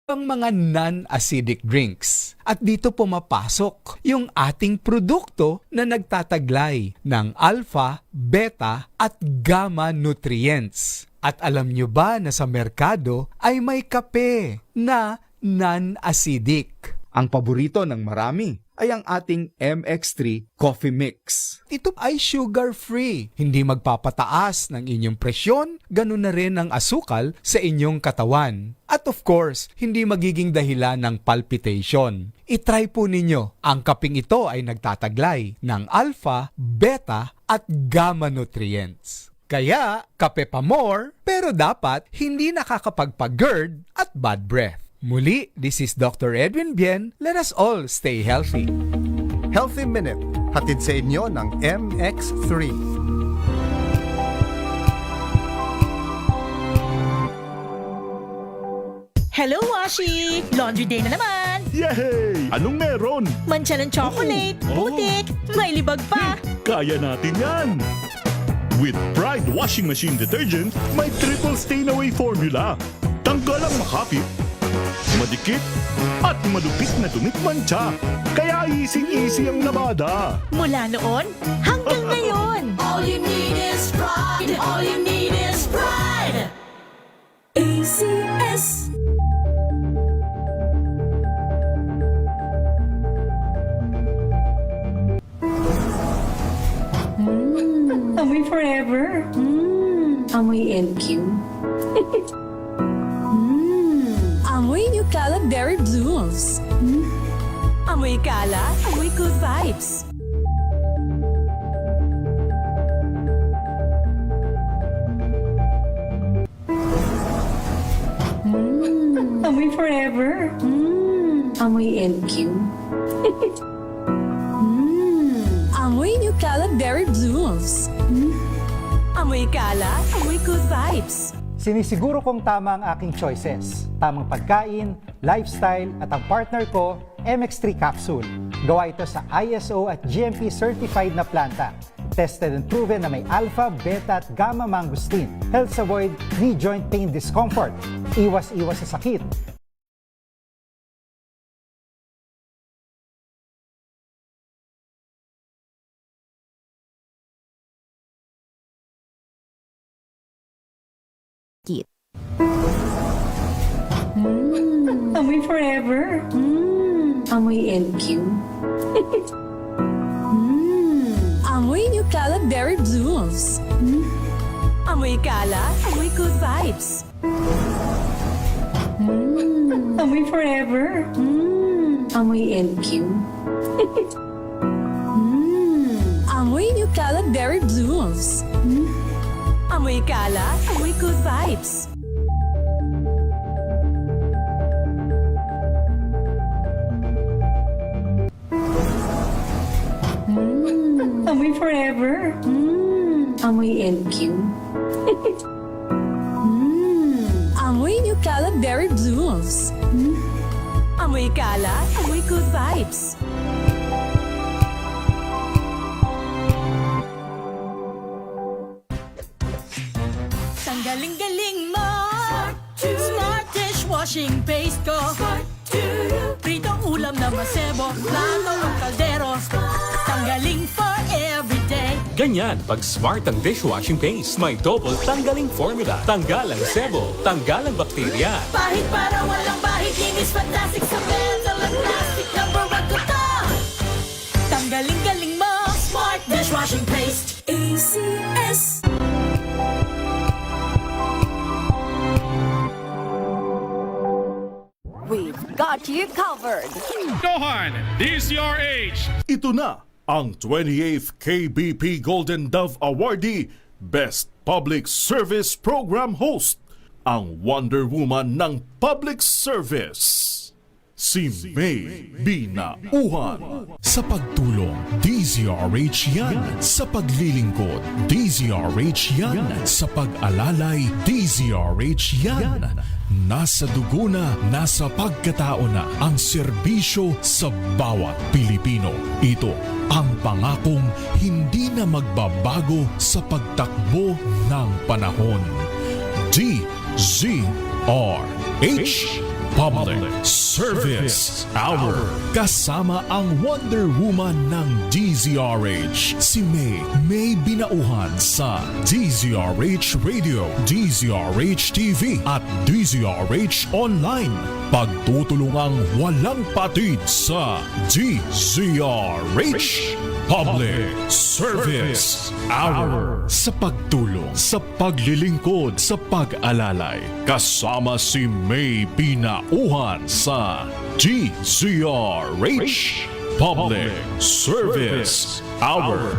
ang mga non-acidic drinks. At dito pumapasok yung ating produkto na nagtataglay ng alpha, beta at gamma nutrients. At alam nyo ba na sa merkado ay may kape na non-acidic? Ang paborito ng marami ay ang ating MX3 Coffee Mix. Ito ay sugar-free, hindi magpapataas ng inyong presyon, ganun na rin ang asukal sa inyong katawan. At of course, hindi magiging dahilan ng palpitation. I-try po ninyo. Ang kaping ito ay nagtataglay ng alpha, beta at gamma nutrients. Kaya, kape pa more, pero dapat hindi nakakapagpa-GERD at bad breath. Muli, this is Dr. Edwin Bien. Let us all stay healthy. Healthy Minute, hatid sa inyo ng MX3. Hello, Washi! Laundry day na naman! Yay! Anong meron? Mancha ng chocolate, Oh. putik, may libag pa! Kaya natin yan! With Pride Washing Machine Detergent, may triple stain-away formula. Tanggal ang makapit, madikit, at malupit na dumit mancha. Kaya easy-easy ang labada. Mula noon hanggang ngayon! All you need is pride. All you need is pride. ACS. Amoy forever. Amoy NQ. Amoy New Caleb Berry Blooms. Amoy kala, amoy good vibes. Amoy forever. Amoy NQ. Amoy New Caleb Berry Blooms. Amoy kala, amoy good vibes. Sinisiguro kong tama ang aking choices. Tamang pagkain, lifestyle at ang partner ko, MX3 Capsule. Gawa ito sa ISO at GMP certified na planta. Tested and proven na may alpha, beta at gamma mangosteen. Helps avoid knee joint pain discomfort. Iwas-iwas sa sakit. Amoy forever. Amoy NQ. Amoy New Caleb Berry Blooms. Amoy kala, amoy good vibes. Amoy forever. Amoy NQ. Amoy New Caleb Berry Blooms. Amoy kala, amoy good vibes. Amoy forever. Amoy NQ. Amoy New Caleb Berry Blooms. Amoy kala, amoy good vibes. Ang galing-galing mo! Smart dishwashing paste ko! Pritong ulam na masebo, plato o kaldero. Tanggaling for everyday. Ganyan, pag smart ang dishwashing paste, may double tanggaling formula. Tanggal ang sebo, tanggal ang bakterya. Bahit para walang bahit, linis fantastic sa metal at plastic. Number one ko to. Tanggaling-galing mo! Smart dishwashing paste. ACS. We've got you covered. Johan, DCRH. Ito na ang 28th KBP Golden Dove Awardee Best Public Service Program Host, ang Wonder Woman ng Public Service, si May Binauhan. Sa pagtulong, DZRH yan. Sa paglilingkod, DZRH yan. Sa pag-alalay, DZRH yan. Nasa dugo na, nasa pagkatao na ang serbisyo sa bawat Pilipino. Ito ang pangakong hindi na magbabago sa pagtakbo ng panahon. DZRH Public Service Hour. Kasama ang Wonder Woman ng DZRH, si May Binauhan sa DZRH Radio, DZRH TV at DZRH Online. Pagtutulungang walang patid sa DZRH Public Service Hour. Sa pagtulong, sa paglilingkod, sa pag-alalay, kasama si May Binauhan sa DZRH Public Service Hour.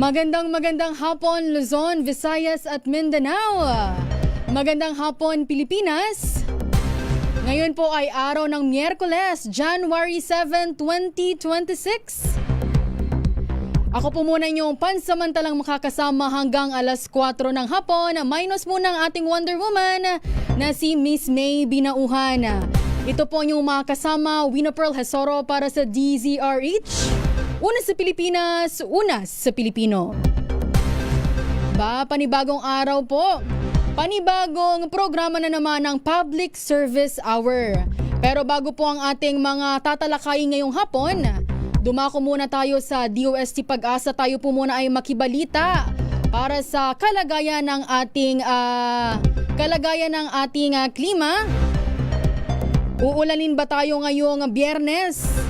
Magandang hapon Luzon, Visayas at Mindanao. Magandang hapon Pilipinas. Ngayon po ay araw ng Miyerkules, January 7, 2026. Ako po muna inyong pansamantalang makakasama hanggang alas 4 ng hapon. Minus muna ang ating Wonder Woman na si Miss May Binauhan. Ito po yung makakasama, Wina Pearl Hesoro para sa DZRH. Una sa Pilipinas, una sa Pilipino. Panibagong araw po. Panibagong programa na naman ng Public Service Hour. Pero bago po ang ating mga tatalakayin ngayong hapon, dumako muna tayo sa DOST Pag-asa. Tayo po muna ay makibalita para sa kalagayan ng ating klima. Uulanin ba tayo ngayong Biyernes?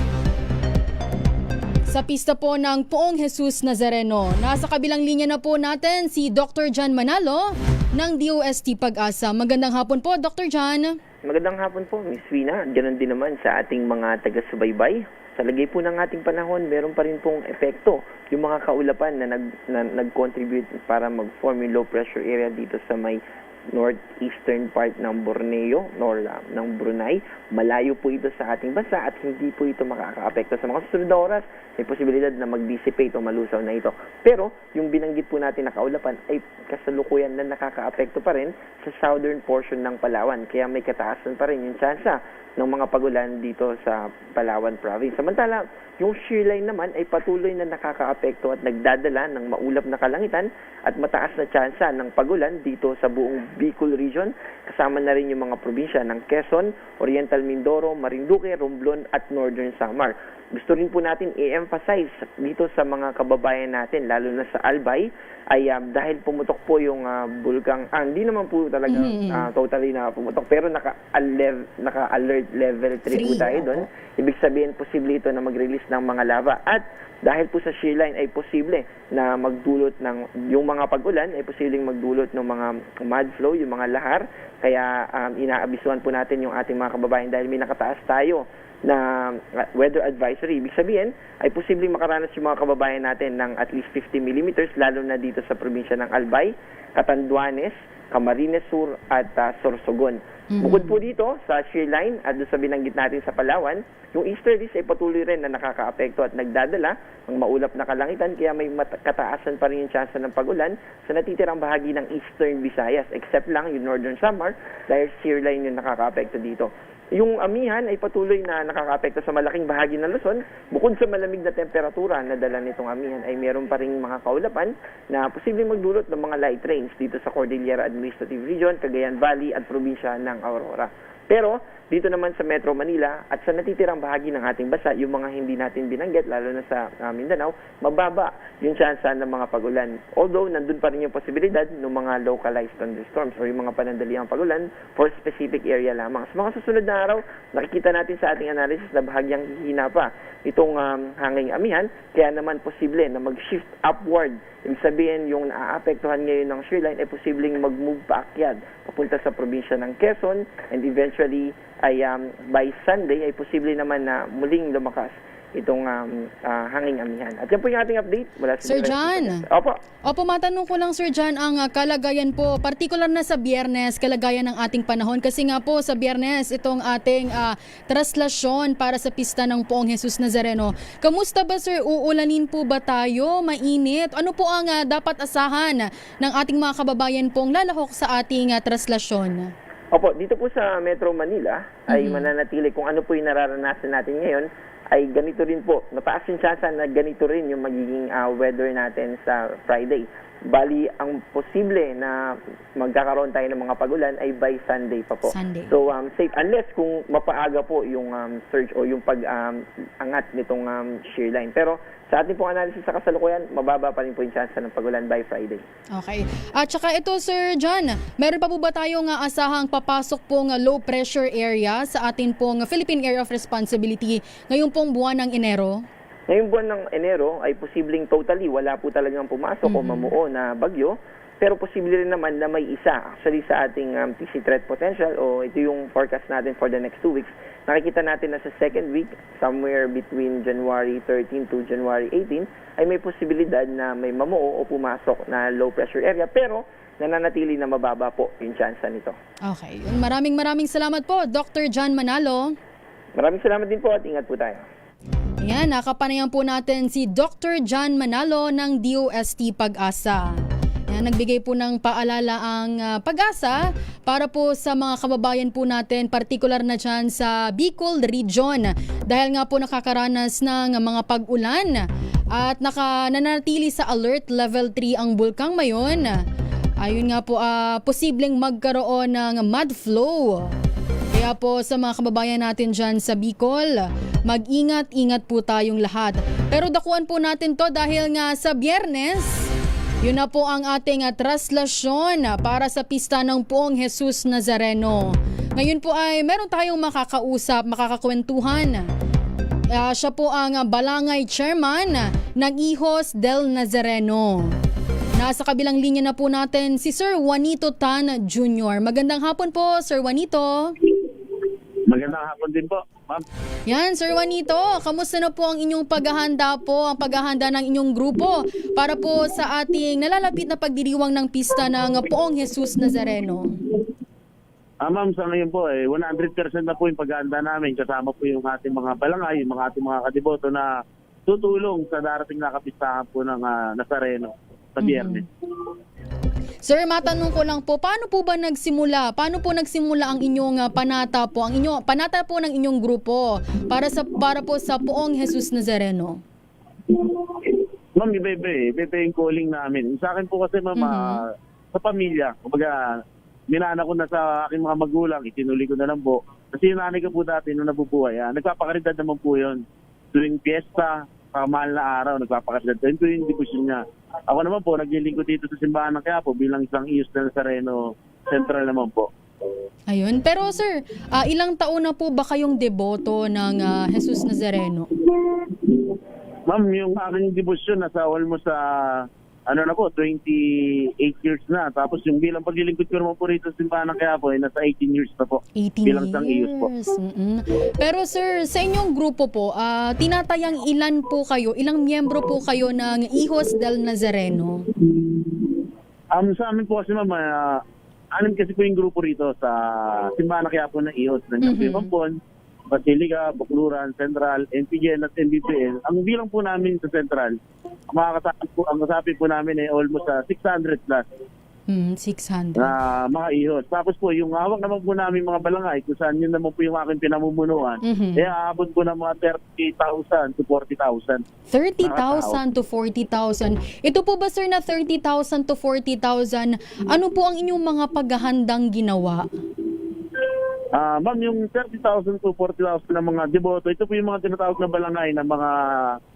Sa pista po ng Poong Jesus Nazareno. Nasa kabilang linya na po natin si Dr. John Manalo ng DOST Pag-asa. Magandang hapon po, Dr. John. Magandang hapon po, Miss Wina. Ganon din naman sa ating mga taga-subaybay. Sa lagay po ng ating panahon, meron pa rin pong epekto yung mga kaulapan na nag-contribute para mag-form yung low pressure area dito sa may northeastern part ng Borneo ng Brunei. Malayo po ito sa ating bansa at hindi po ito makaka-apekto sa mga susunod na oras. May posibilidad na mag-dissipate o malusaw na ito. Pero yung binanggit po natin na kaulapan ay kasalukuyan na nakaka-apekto pa rin sa southern portion ng Palawan. Kaya may kataasan pa rin yung tsansa ng mga pagulan dito sa Palawan province. Samantala, yung shear line naman ay patuloy na nakaka-apekto at nagdadala ng maulap na kalangitan at mataas na tsansa ng pagulan dito sa buong Bicol region. Kasama na rin yung mga probinsya ng Quezon, Oriental Mindoro, Marinduque, Romblon at Northern Samar. Gusto rin po natin i-emphasize dito sa mga kababayan natin, lalo na sa Albay, ay dahil pumutok po yung bulkang, hindi naman po talaga totally na pumutok, pero naka-alert level 3 po tayo doon. Ibig sabihin, posible ito na mag-release ng mga lava. At dahil po sa shear line ay posible na magdulot ng, yung mga pag-ulan ay posibleng magdulot ng mga mud flow, yung mga lahar. Kaya inaabisuhan po natin yung ating mga kababayan dahil may nakataas tayo na weather advisory. Ibig sabihin, ay posibleng makaranas yung mga kababayan natin ng at least 50 millimeters, lalo na dito sa probinsya ng Albay, Catanduanes, Camarines Sur at Sorsogon. Bukod po dito sa shear line at doon sa binanggit natin sa Palawan, yung easterlies ay patuloy rin na nakaka-apekto at nagdadala ng maulap na kalangitan, kaya may kataasan pa rin yung chance ng pagulan sa natitirang bahagi ng eastern Visayas, except lang yung northern Samar dahil shear line yung nakaka-apekto dito. Yung amihan ay patuloy na nakaka-apekto sa malaking bahagi ng Luzon. Bukod sa malamig na temperatura na dala nitong amihan, ay meron pa rin mga kaulapan na posibleng magdulot ng mga light rains dito sa Cordillera Administrative Region, Cagayan Valley at probinsya ng Aurora. Pero dito naman sa Metro Manila at sa natitirang bahagi ng ating bansa, yung mga hindi natin binanggit, lalo na sa Mindanao, mababa yung tsansa ng mga pagulan. Although, nandun pa rin yung posibilidad ng mga localized thunderstorms o yung mga panandaliang pagulan for specific area lamang. Sa mga susunod na araw, nakikita natin sa ating analysis na bahagyang hihina pa itong hanging amihan, kaya naman posible na mag-shift upward. Ibig sabihin, yung naaapektuhan ngayon ng shear line ay posibleng mag-move paakyat papunta sa probinsya ng Quezon, and eventually ay by Sunday ay posible naman na muling lumakas itong hanging amihan. At yan po yung ating update mula sa Sir John. Opo, matanong ko lang Sir John, ang kalagayan po, particular na sa Biyernes, kalagayan ng ating panahon. Kasi nga po sa Biyernes, itong ating traslasyon para sa pista ng Poong Jesus Nazareno. Kamusta ba Sir? Uulanin po ba tayo? Mainit? Ano po ang dapat asahan ng ating mga kababayan pong lalahok sa ating traslasyon? Opo, dito po sa Metro Manila ay mananatili kung ano po yung nararanasan natin ngayon ay ganito rin po. Mataas yung chance na ganito rin yung magiging weather natin sa Friday. Bali, ang posible na magkakaroon tayo ng mga pagulan ay by Sunday pa po. Sunday. So, safe unless kung mapaaga po yung surge o yung pag-angat nitong shear line. Pero sa ating pong analysis sa kasalukuyan, mababa pa rin po yung chance ng pagulan by Friday. Okay. At saka ito, Sir John, meron pa po ba tayong asahang papasok pong low pressure area sa atin pong Philippine Area of Responsibility ngayong pong buwan ng Enero? Ngayong buwan ng Enero ay posibleng totally wala po talagang pumasok o mamuo na bagyo. Pero posible rin naman na may isa. Actually sa ating TC threat potential o ito yung forecast natin for the next 2 weeks. Nakikita natin na sa second week, somewhere between January 13 to January 18, ay may posibilidad na may mamuo o pumasok na low pressure area. Pero nananatili na mababa po yung chance nito. Okay. Maraming salamat po, Dr. John Manalo. Maraming salamat din po at ingat po tayo. Ayan, nakapanayan po natin si Dr. John Manalo ng DOST Pag-asa. Ayan, nagbigay po ng paalala ang Pag-asa para po sa mga kababayan po natin, partikular na dyan sa Bicol Region. Dahil nga po nakakaranas ng mga pag-ulan at nananatili sa alert level 3 ang Bulkang Mayon. Ayun nga po, posibleng magkaroon ng mud flow. Kaya po sa mga kababayan natin dyan sa Bicol, mag-ingat-ingat po tayong lahat. Pero dakuan po natin to dahil nga sa Biyernes, yun na po ang ating traslasyon para sa pista ng Poong Jesus Nazareno. Ngayon po ay meron tayong makakausap, makakakwentuhan. Siya po ang Balangay Chairman ng Hijos del Nazareno. Nasa kabilang linya na po natin si Sir Juanito Tan Jr. Magandang hapon po, Sir Juanito. Magandang hapon din po, ma'am. Yan, Sir Juanito, kamusta na po ang inyong paghahanda ng inyong grupo para po sa ating nalalapit na pagdiriwang ng pista ng Poong Jesus Nazareno? Ma'am, sa ngayon po, 100% na po yung paghahanda namin. Kasama po yung ating mga balangay, yung ating mga kadiboto na tutulong sa darating na kapistahan po ng Nazareno sa Biyernes. Sir, matanong ko lang po, paano po nagsimula ang inyong panata po, panata po ng inyong grupo para po sa Poong Jesus Nazareno? Ma'am, iba yung calling namin. Sa akin po kasi, ma'am, sa pamilya, kumbaga, minana ko na sa aking mga magulang, itinuli ko na lang po. Kasi yung nanay ko po dati nung nabubuhay, nagpapakaridad naman po yun. Tuwing piyesta, mahal na araw, nagpapakaridad. Ito yung debosyon niya. Ako naman po, naglilingkod dito sa simbahan ng Quiapo bilang isang Hijos del Nazareno Central naman po. Ayun. Pero sir, ilang taon na po ba kayong deboto ng Jesus Nazareno? Ma'am, yung aking debosyon nasa almost sa 28 years na. Tapos yung bilang paglilingkod ko naman po rito sa simbahan ng Quiapo nasa 18 years na po. 18 bilang years. isang Hijos po. Pero sir, sa inyong grupo po, tinatayang ilan po kayo, ilang miyembro po kayo ng Hijos del Nazareno? Sa amin po kasi ma'am, anim kasi po yung grupo rito sa simbahan ng Quiapo ng Hijos. Nandiyan po yung Basilica, Bukluran, Central, NPGN at NBPN. Ang bilang po namin sa Central, ang kasapi po namin ay almost 600 plus. 600. Na mga Hijos. Tapos po, yung hawak naman po namin mga balangay, kung saan yun naman po yung aking pinamumunuan, aabot po ng mga 30,000 to 40,000. 30,000 to 40,000. Ito po ba sir na 30,000 to 40,000, ano po ang inyong mga paghahandang ginawa? Ma'am, yung 30,000 to 40,000 na mga deboto, ito po yung mga tinatawag na balangay na mga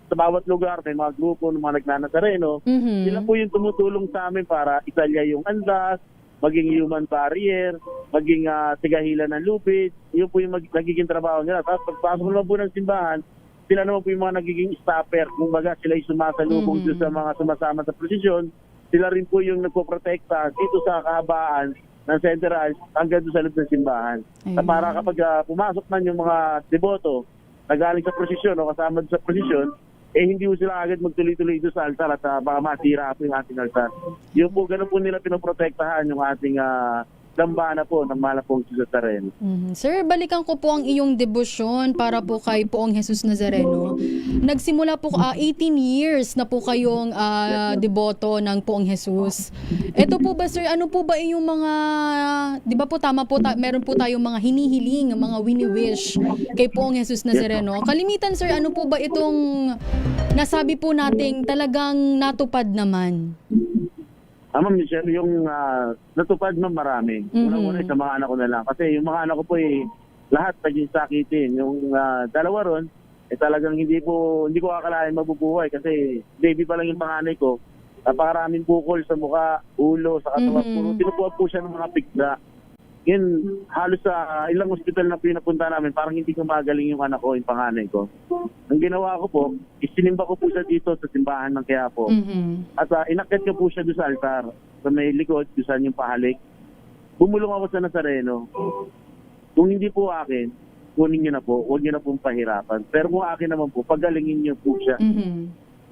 sa bawat lugar, may mga grupo ng mga nagnanazareno. Sila po yung tumutulong sa amin para italya yung andas, maging human barrier, maging tigahila ng lupit. Yun po yung nagiging trabaho nila. Tapos pagpasok naman po ng simbahan, sila naman po yung mga nagiging stopper. Kumbaga sila yung sumasalubong doon sa mga sumasama sa prosesyon. Sila rin po yung nagpoprotekta dito sa kahabaan ng Central hanggang doon sa loob ng simbahan. Para kapag pumasok man yung mga deboto na galing sa prosesyon o kasama doon sa prosesyon, hindi po sila agad magtuloy-tuloy doon sa altar at baka masira po yung ating altar. Yun po, ganun po nila pinoprotektahan yung ating dambana po ng mahal na pong Jesus Nazareno. Sir, balikan ko po ang iyong debosyon para po kay Poong Jesus Nazareno. Nagsimula po 18 years na po kayong deboto ng Poong Jesus. Ito po ba, sir, ano po ba yung mga, di ba po tama po, meron po tayong mga hinihiling, mga wini-wish kay Poong Jesus Nazareno. Kalimitan, sir, ano po ba itong nasabi po nating talagang natupad naman? Ma'am Michelle, yung natupad man marami. Unang-una sa mga anak ko na lang. Kasi yung mga anak ko po lahat naging sakitin. Yung dalawa ron, talagang hindi ko akalain mabubuhay kasi baby pa lang yung panganay ko. Napakaraming bukol sa mukha, ulo, sa katawan. Puro tinupuan po siya ng mga pigda. Yun, halos sa ilang hospital na pinapunta namin, parang hindi ko magaling yung anak ko, yung panganay ko. Ang ginawa ko po, isinimba ko po siya dito sa simbahan ng Quiapo. At inakyat ko po siya doon sa altar. Sa may likod, doon saan yung pahalik. Bumulong ako sa Nazareno. Kung hindi po akin, kunin niyo na po, huwag niyo na pong pahirapan. Pero kung akin naman po, pagalingin niyo po siya.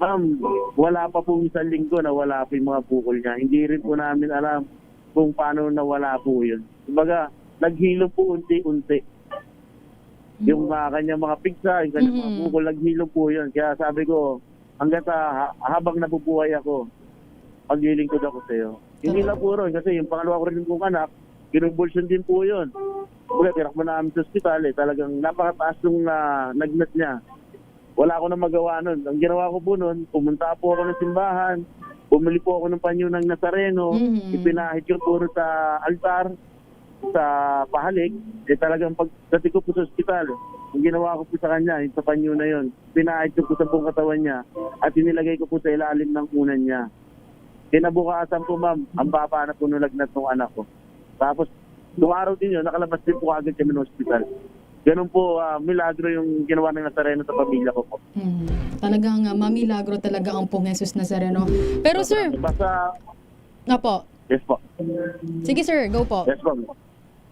Ma'am, wala pa po isang linggo na wala po yung mga bukol niya. Hindi rin po namin alam kung paano nawala po yun. Kumbaga, naghilom po unti-unti. Yung kanyang mga pigsa, yung kanyang mga bukol, naghilom po yun. Kaya sabi ko, hanggat habang nabubuhay ako, paglilingkod ako sa iyo. Hindi lang po ron, kasi yung pangalawa ko rin kong anak, kinubulsyon din po yun. Kaya tinakbo namin sa ospital, talagang napakataas yung nagnat niya. Wala ako na magawa nun. Ang ginawa ko po nun, pumunta po ako ng simbahan, bumili po ako ng panyo ng Nazareno, ipinahid ko po sa altar, sa pahalik, talagang pagdating ko po sa ospital, ang ginawa ko po sa kanya, yung sa panyo na yun, pinahid ko po sa buong katawan niya, at inilagay ko po sa ilalim ng unan niya. Kinabukasan po, ma'am, ang baba na po nulagnat ng anak ko. Tapos, noong araw din yun, nakalabas din po agad kami ng ospital. Ganun po, milagro yung ginawa ng Nazareno sa pamilya ko po. Talagang mamilagro talaga ang Poong Jesus Nazareno. Pero sir, po. Yes po. Sige sir, go po. Yes po.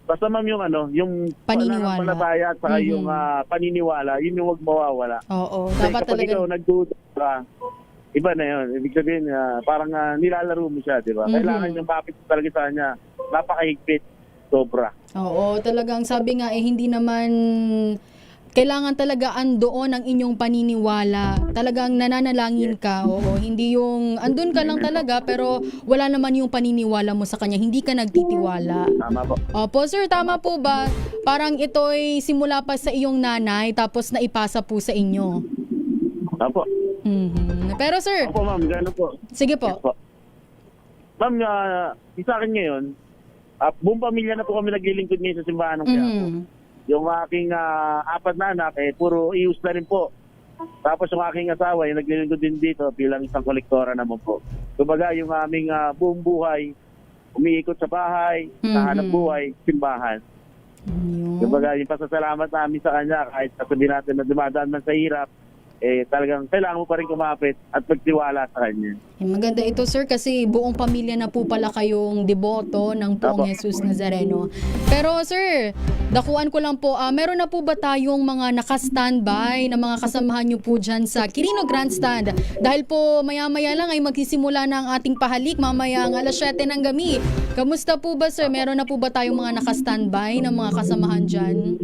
Basta ma'am yung paniniwala. Pananampalataya at saka yung paniniwala, yun yung huwag mawawala. Oo, kasi dapat kapag talaga. ikaw nagduda ka, iba na yun. Ibig sabihin, parang nilalaro mo siya, di ba? Kailangan yung bakit talaga sa kanya, napakahigpit, sobra. Oo, talagang sabi nga hindi naman kailangan talaga andoon ang inyong paniniwala. Talagang nananalangin ka. Oo, hindi yung andun ka lang talaga pero wala naman yung paniniwala mo sa kanya. Hindi ka nagtitiwala. Tama po. Opo, sir, tama po ba? Parang ito'y simula pa sa iyong nanay tapos naipasa po sa inyo. Opo. Pero sir. Opo, ma'am, gano'n po. Sige po. Yes, po. Ma'am, sa akin ngayon, buong pamilya na po kami naglilingkod ngayon sa simbahan ng Quiapo. Yung aking apat na anak, puro ius na rin po. Tapos yung aking asawa, yung naglilingkod din dito bilang isang kolektora naman po. Kumbaga, yung aming buong buhay, umiikot sa bahay, sa hanap buhay, simbahan. Kumbaga, yung pasasalamat namin sa kanya, kahit sabihin natin na dumadaan man sa hirap, talagang kailangan mo pa rin kumapit at magtiwala sa kanya. Maganda ito sir kasi buong pamilya na po pala kayong deboto ng Poong Jesus Nazareno. Pero sir, dakuan ko lang po, meron na po ba tayong mga naka-standby na mga kasamahan nyo po dyan sa Quirino Grandstand? Dahil po maya-maya lang ay magsisimula na ang ating pahalik mamaya ang 7:00 ng gabi. Kamusta po ba sir? Meron na po ba tayong mga naka-standby na mga kasamahan dyan?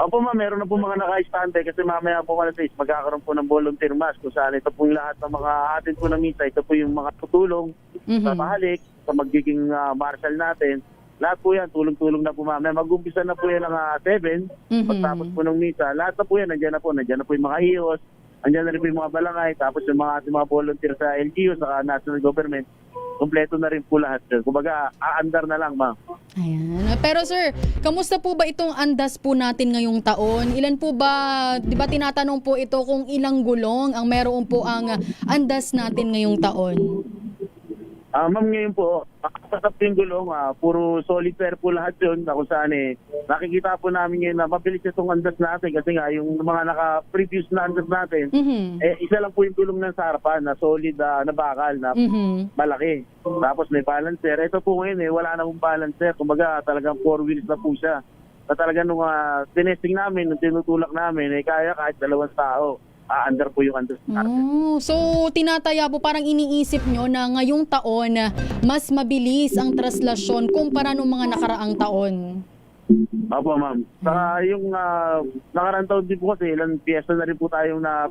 Opo ma'am, meron na po mga naka-standby kasi mamaya po magkakaroon po ng volunteer mass kung saan ito po yung lahat ng mga atin po na misa, ito po yung mga tutulong sa pahalik, sa magiging marshal natin. Lahat po yan, tulong-tulong na po mamaya. Mag-umpisa na po yan ng 7, pagtapos po ng misa. Lahat na po yan, nandiyan na po yung mga IOS, nandiyan na rin po yung mga balangay, tapos yung mga ating mga volunteer sa LGU, sa national government. Kompleto na rin po lahat. Kumbaga, aandar na lang, ma'am. Ayan. Pero sir, kamusta po ba itong andas po natin ngayong taon? Ilan po ba, di ba tinatanong po ito kung ilang gulong ang meron po ang andas natin ngayong taon? Ma'am, ngayon po, nakasatap yung gulong, puro solid pair po lahat yun, na kung saan nakikita po namin ngayon na mabilis itong andas natin kasi nga yung mga naka-previous na andas natin, isa lang po yung gulong ng sa harapan na solid na bakal na malaki. Tapos may balancer. Ito po ngayon wala na pong balancer. Kumbaga talagang 4 wheels na po siya. Na talagang nung tinesting namin, nung tinutulak namin, kaya kahit 2 tao. aandar po yung under. So tinataya po, parang iniisip nyo na ngayong taon mas mabilis ang traslasyon kumpara nung mga nakaraang taon. Opo, ma'am. Saka yung nakaraang taon din po kasi ilang piyesta na rin po tayong na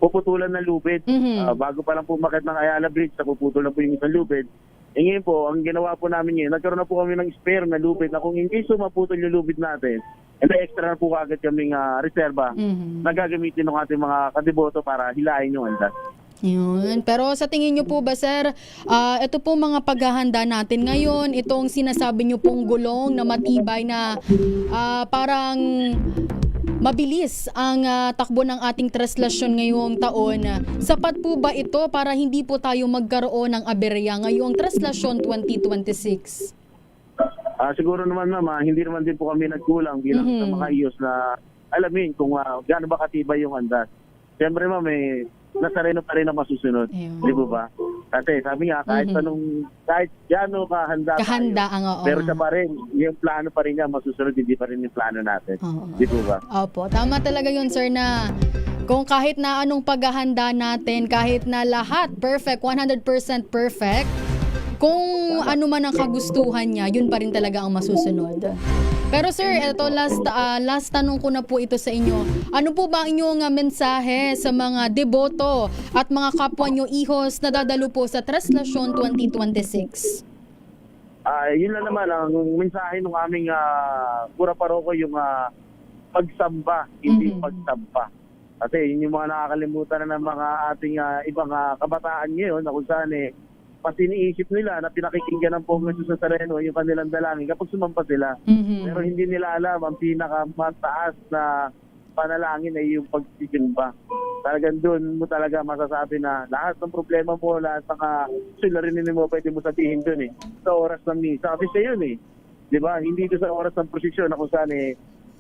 puputulan ng lubid. Bago pa lang po umakyat ng Ayala Bridge, napuputol na po yung isang lubid. E ngayon po, ang ginawa po namin ngayon, nagkaroon na po kami ng spare na lubid na kung in case maputol yung lubid natin, may extra na po agad kaming reserva na gagamitin ng ating mga kadiboto para hilahin yung andas. Yun. Pero sa tingin nyo po ba, sir, ito po mga paghahanda natin ngayon, itong sinasabi nyo pong gulong na matibay na parang mabilis ang takbo ng ating traslasyon ngayong taon. Sapat po ba ito para hindi po tayo magkaroon ng aberya ngayong traslasyon 2026? Siguro naman, ma'am, hindi naman din po kami nagkulang bilang sa mga IOS na alamin kung gaano ba katibay yung andas. Siyempre, ma'am, nasareno pa rin ang masusunod. Di po ba? Kasi sabi nga, kahit gaano kahanda tayo, pero siya pa rin, yung plano pa rin niya, masusunod, hindi pa rin yung plano natin. Di po ba? Opo, tama talaga yun, sir, na kung kahit na anong paghahanda natin, kahit na lahat perfect, 100% perfect, kung ano man ang kagustuhan niya, yun pa rin talaga ang masusunod. Pero sir, ito last tanong ko na po ito sa inyo. Ano po ba ang inyong mensahe sa mga deboto at mga kapwa nyo ihos na dadalo po sa Traslasyon 2026? Yun lang naman ang mensahe ng aming pura paroko, yung pagsamba, hindi pagsampa. Kasi yun yung mga nakakalimutan na ng mga ating ibang kabataan ngayon na kung saan pati iniisip nila na pinakikinggan ng Pong Jesus Nazareno yung kanilang dalangin kapag sumampa sila. Pero hindi nila alam ang pinakamataas na panalangin ay yung pagsisimba. Talagang doon mo talaga masasabi na lahat ng problema mo, lahat ng suliranin mo, pwede mo sabihin doon sa oras ng misa. Kasi siya yun Di ba? Hindi ito sa oras ng prosesyon na kung saan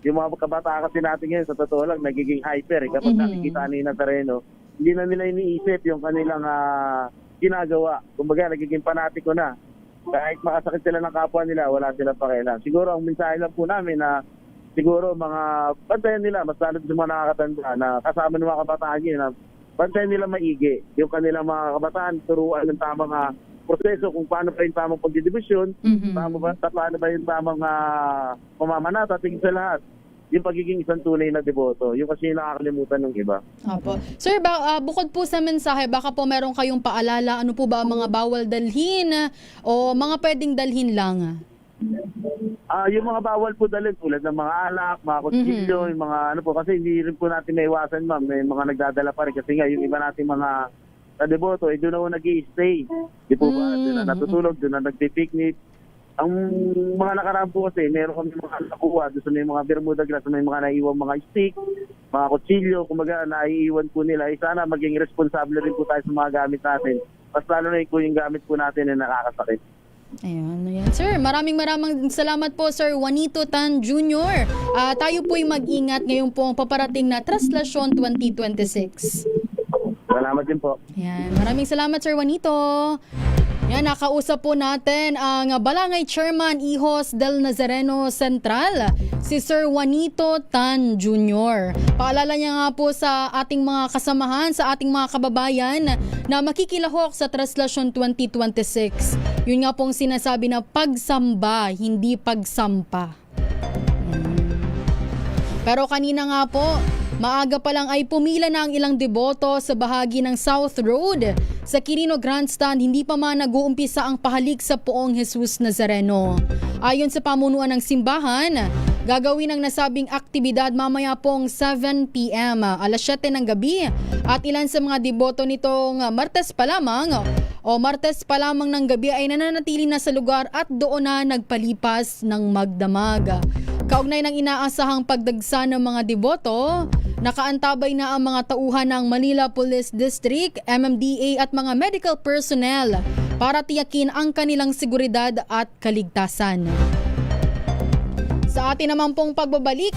yung mga kabataan kasi natin ngayon, sa totoo lang, nagiging hyper. Kapag nakikita ni Nazareno, hindi na nila iniisip yung kanilang ginagawa. Kumbaga, nagiging panatiko na. Kahit makasakit sila ng kapwa nila, wala silang pakialam. Siguro, ang mensahe lang po namin na siguro mga bantayan nila, mas lalo sa mga nakakatanda na kasama ng mga kabataan yun, na bantayan nila maigi. Yung kanilang mga kabataan, turuan ng tamang proseso kung paano pa yung tamang pagdidibusyon, paano ba yung tamang pamamanata, tingin sa lahat. Yung pagiging isang tunay na deboto. Yung kasi nakakalimutan ng iba. Opo. Sir, bukod po sa mensahe, baka po meron kayong paalala, ano po ba ang mga bawal dalhin o mga pwedeng dalhin lang? Yung mga bawal po dalhin tulad ng mga alak, mga kutsilyo, yung mga ano po, kasi hindi rin po natin maiwasan, ma'am. May mga nagdadala pa rin kasi nga yung iba natin mga deboto, doon na nag-i-stay. Di po ba? Doon na natutulog, doon na nagpipiknik. Ang mga nakaraan po kasi, meron kami mga nakuha doon sa may mga Bermuda grass, may mga naiiwan mga stick, mga kutsilyo, kumbaga naiiwan po nila. Sana maging responsable rin po tayo sa mga gamit natin. Mas lalo na yung gamit po natin na nakakasakit. Ayan. Sir, maraming salamat po, Sir Juanito Tan Jr. Tayo po'y mag-ingat ngayon po ang paparating na Traslasyon 2026. Salamat din po. Ayan. Maraming salamat, Sir Juanito. Yan, nakausap po natin ang Balangay Chairman Hijos del Nazareno Central, si Sir Juanito Tan Jr. Paalala niya nga po sa ating mga kasamahan, sa ating mga kababayan na makikilahok sa Traslasyon 2026. Yun nga pong sinasabi na pagsamba, hindi pagsampa. Pero kanina nga po, maaga pa lang ay pumila na ang ilang deboto sa bahagi ng South Road. Sa Quirino Grandstand, hindi pa man nag-uumpisa ang pahalik sa Poong Jesus Nazareno. Ayon sa pamunuan ng simbahan, gagawin ang nasabing aktibidad mamaya pong 7 p.m. alas 7 ng gabi. At ilan sa mga deboto nitong Martes pa lamang ng gabi ay nananatili na sa lugar at doon na nagpalipas ng magdamag. Kaugnay ng inaasahang pagdagsa ng mga deboto, nakaantabay na ang mga tauhan ng Manila Police District, MMDA at mga medical personnel para tiyakin ang kanilang seguridad at kaligtasan. Sa atin naman pong pagbabalik,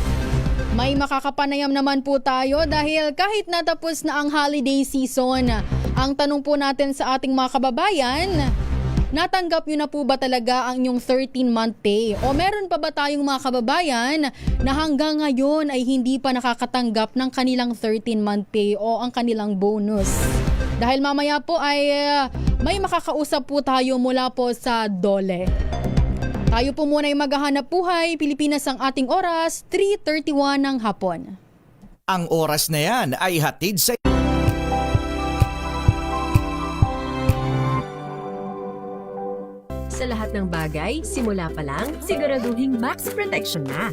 may makakapanayam naman po tayo dahil kahit natapos na ang holiday season, ang tanong po natin sa ating mga kababayan, natanggap nyo na po ba talaga ang inyong 13-month pay? O meron pa ba tayong mga kababayan na hanggang ngayon ay hindi pa nakakatanggap ng kanilang 13-month pay o ang kanilang bonus? Dahil mamaya po ay may makakausap po tayo mula po sa DOLE. Tayo po muna ay maghahanap buhay. Pilipinas ang ating oras, 3:31 ng hapon. Ang oras na yan ay hatid sa... Sa lahat ng bagay, simula pa lang, siguraduhing max protection na.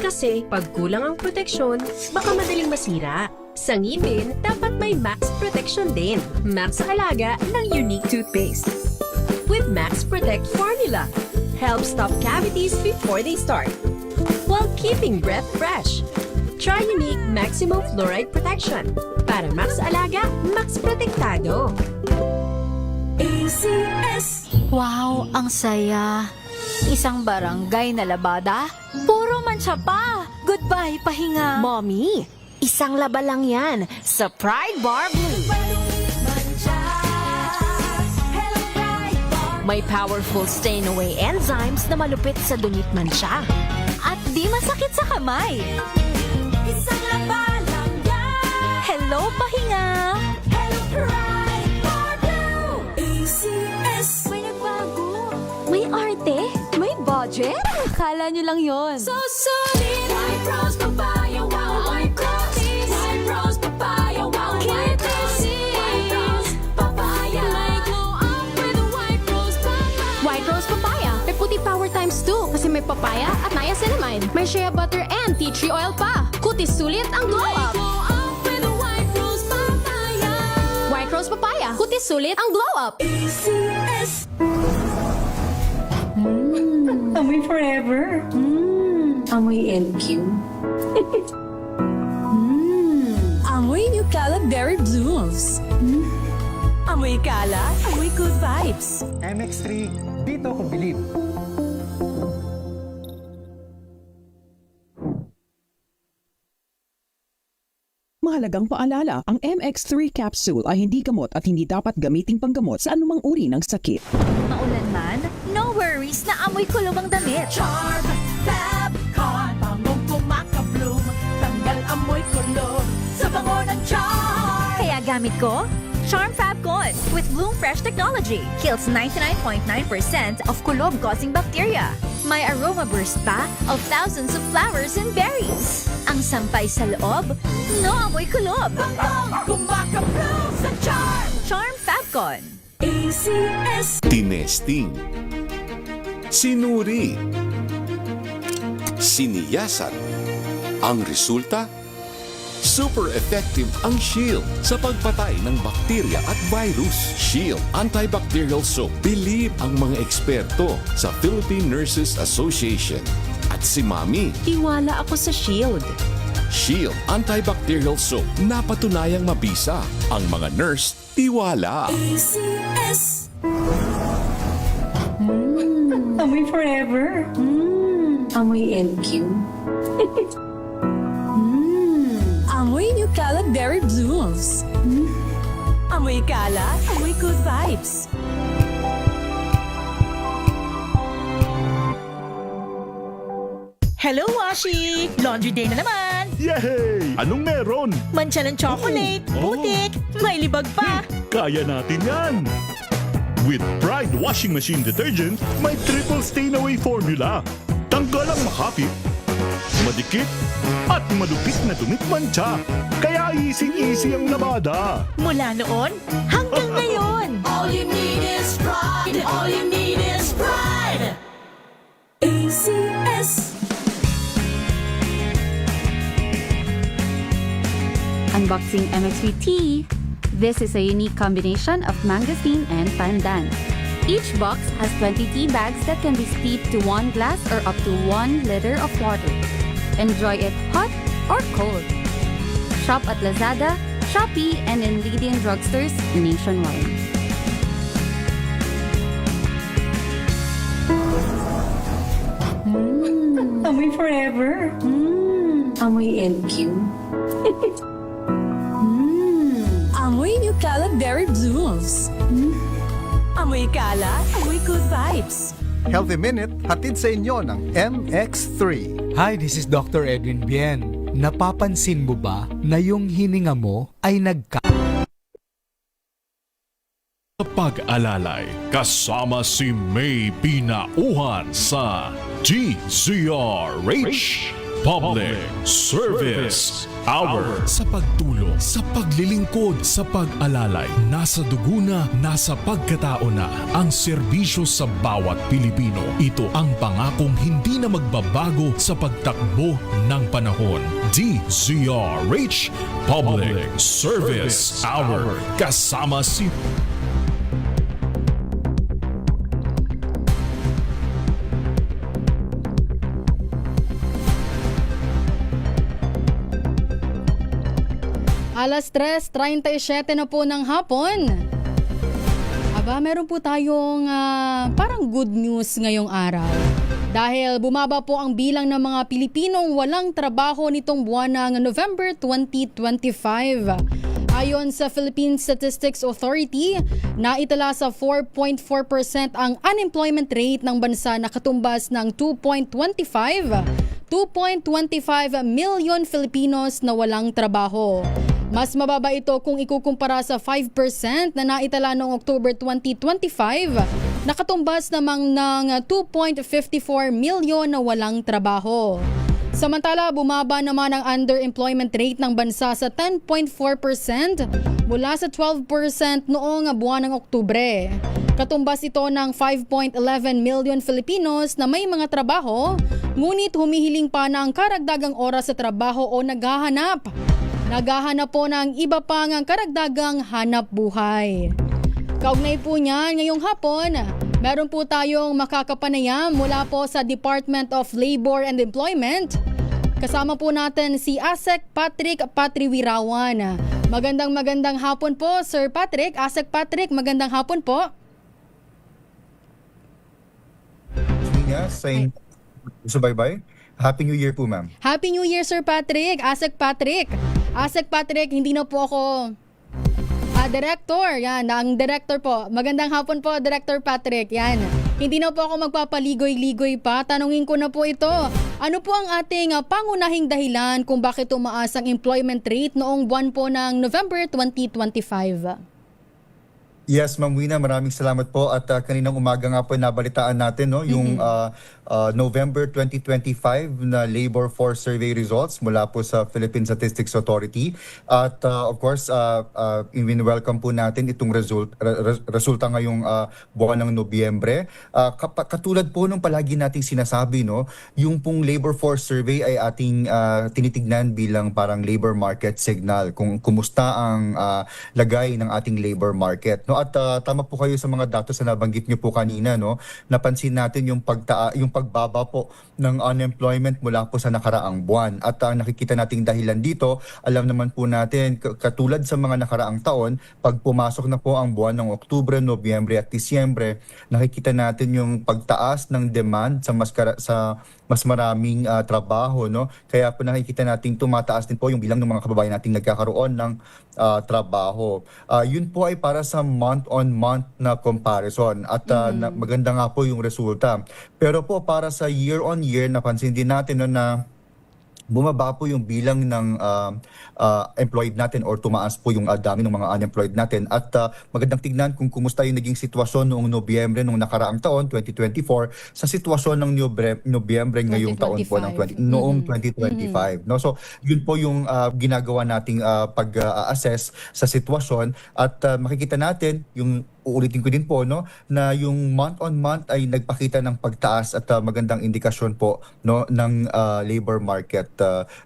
Kasi pag kulang ang proteksyon, baka madaling masira. Sa ngipin, dapat may max protection din. Max sa alaga ng Unique Toothpaste. With Max Protect Formula, helps stop cavities before they start, while keeping breath fresh. Try Unique Maximum Fluoride Protection. Para max alaga, max protektado. ACS. Wow, ang saya. Isang barangay na labada, puro mancha pa. Goodbye, pahinga. Mommy, isang laba lang yan sa Pride Bar Blue. May powerful stain-away enzymes na malupit sa dungit mancha. At di masakit sa kamay. Isang laba lang yan. Hello, pahinga. Hello, Pride Bar Blue. ACS. May nagbago. May arte. May budget. Akala nyo lang yon. So solid. White Rose Papaya. Wow, White Rose. White Rose Papaya. Wow, White Rose. White Rose Papaya. May glow up with White Rose Papaya. White Rose Papaya. May puti power times 2 kasi may papaya at niacinamide. May shea butter and tea tree oil pa. Kutis sulit ang glow up. Glow up with White Rose Papaya. White Rose Papaya. Kutis sulit ang glow up. ACS. Amoy forever. Amoy LQ. Amoy New Caleb Berry Blooms. Amoy kala, amoy good vibes. MX3, dito ko believe. Mahalagang paalala, ang MX3 capsule ay hindi gamot at hindi dapat gamiting panggamot sa anumang uri ng sakit. Maulan man, no worries na amoy kulog ang damit. Charm, Fab, Con, bangong kumakabloom. Tanggal amoy kulog sa bango ng Charm. Kaya gamit ko, Charm Fabcon with Bloom Fresh technology. Kills 99.9% of kulog-causing bacteria. May aroma burst pa of thousands of flowers and berries. Ang sampay sa loob, no amoy kulob. Bangong kumakabloom sa Charm. Charm Fabcon. ACS. Tinesting, sinuri, siniyasan. Ang resulta? Super effective ang Shield sa pagpatay ng bakterya at virus. Shield Antibacterial Soap. Believe ang mga eksperto sa Philippine Nurses Association. At si Mami. Tiwala ako sa Shield. Shield Antibacterial Soap. Napatunayang mabisa. Ang mga nurse, tiwala. ACS. Amoy forever. Amoy LQ. Amoy New Caleb Berry Blooms. Amoy kala, amoy good vibes. Hello, Washi! Laundry day na naman! Yay! Anong meron? Mancha ng chocolate, putik, may libag pa. Kaya natin yan! With Pride Washing Machine Detergent, may triple stain-away formula. Tanggal ang makapit, madikit, at malupit na dumit mancha. Kaya easy-easy ang labada. Mula noon hanggang ngayon. All you need is pride. All you need is pride. ACS. Unboxing MX3 Tea. This is a unique combination of mangosteen and pandan. Each box has 20 tea bags that can be steeped to 1 glass or up to 1 liter of water. Enjoy it hot or cold. Shop at Lazada, Shopee, and in leading drugstores nationwide. Amoy forever. Amoy LQ. Amoy New Caleb Berry Blooms. Amoy kalat, amoy good vibes. Healthy Minute, hatid sa inyo ng MX3. Hi, this is Dr. Edwin Bien. Napapansin mo ba na yung hininga mo ay Pag-alalay, kasama si May Pinauhan sa DZRH Public Service Hour. Sa pagtulong, sa paglilingkod, sa pag-alalay, nasa dugo na, nasa pagkatao na ang serbisyo sa bawat Pilipino. Ito ang pangakong hindi na magbabago sa pagtakbo ng panahon. DZRH Public Service Hour. Kasama si Alas 3:37 na po ng hapon. Aba, meron po tayong parang good news ngayong araw. Dahil bumaba po ang bilang ng mga Pilipinong walang trabaho nitong buwan ng November 2025. Ayon sa Philippine Statistics Authority, naitala sa 4.4% ang unemployment rate ng bansa na katumbas ng 2.25 million Filipinos na walang trabaho. Mas mababa ito kung ikukumpara sa 5% na naitala noong October 2025, nakatumbas namang ng 2.54 million na walang trabaho. Samantala, bumaba naman ang underemployment rate ng bansa sa 10.4% mula sa 12% noong buwan ng Oktubre. Katumbas ito ng 5.11 million Filipinos na may mga trabaho, ngunit humihiling pa ng karagdagang oras sa trabaho o naghahanap po ng iba pang karagdagang hanap buhay. Kaugnay po niyan, ngayong hapon, meron po tayong makakapanayam mula po sa Department of Labor and Employment. Kasama po natin si ASEC Patrick Patriwirawan. Magandang hapon po, Sir Patrick. ASEC Patrick, magandang hapon po. Subaybay. Happy New Year po, ma'am. Happy New Year, Sir Patrick. ASEC Patrick. ASEC Patrick, hindi na po ako director. Yan, ang director po. Magandang hapon po, Director Patrick. Yan. Hindi na po ako magpapaligoy-ligoy pa. Tanungin ko na po ito. Ano po ang ating pangunahing dahilan kung bakit tumaas ang employment rate noong buwan po ng November 2025? Yes, Ma'am Wina, maraming salamat po at kaninang umaga nga po nabalitaan natin yung November 2025 na Labor Force Survey results mula po sa Philippine Statistics Authority at of course welcome po natin itong resulta ngayong buwan ng Nobyembre. Katulad po nung palagi nating sinasabi, yung pong Labor Force Survey ay ating tinitignan bilang parang labor market signal kung kumusta ang lagay ng ating labor market. At tama po kayo sa mga datos na nabanggit niyo po kanina, napansin natin yung pagbaba po ng unemployment mula po sa nakaraang buwan. At nakikita nating dahilan dito, alam naman po natin katulad sa mga nakaraang taon, pag pumasok na po ang buwan ng Oktubre, Nobyembre at Disyembre, nakikita natin yung pagtaas ng demand sa mas maraming trabaho, Kaya po nakikita nating tumataas din po yung bilang ng mga kababayan nating nagkakaroon ng trabaho. Yun po ay para sa month-on-month na comparison at maganda nga po yung resulta. Pero po para sa year-on-year, napansin din natin na bumaba po yung bilang ng employed natin or tumaas po yung dami ng mga unemployed natin at magandang tignan kung kumusta yung naging sitwasyon noong Nobyembre noong nakaraang taon 2024 sa sitwasyon ng Nobyembre ngayong taon po ng noong 2025. So yun po yung ginagawa nating pag-assess sa sitwasyon at makikita natin yung uulitin ko din po na yung month-on-month ay nagpakita ng pagtaas at magandang indikasyon po ng labor market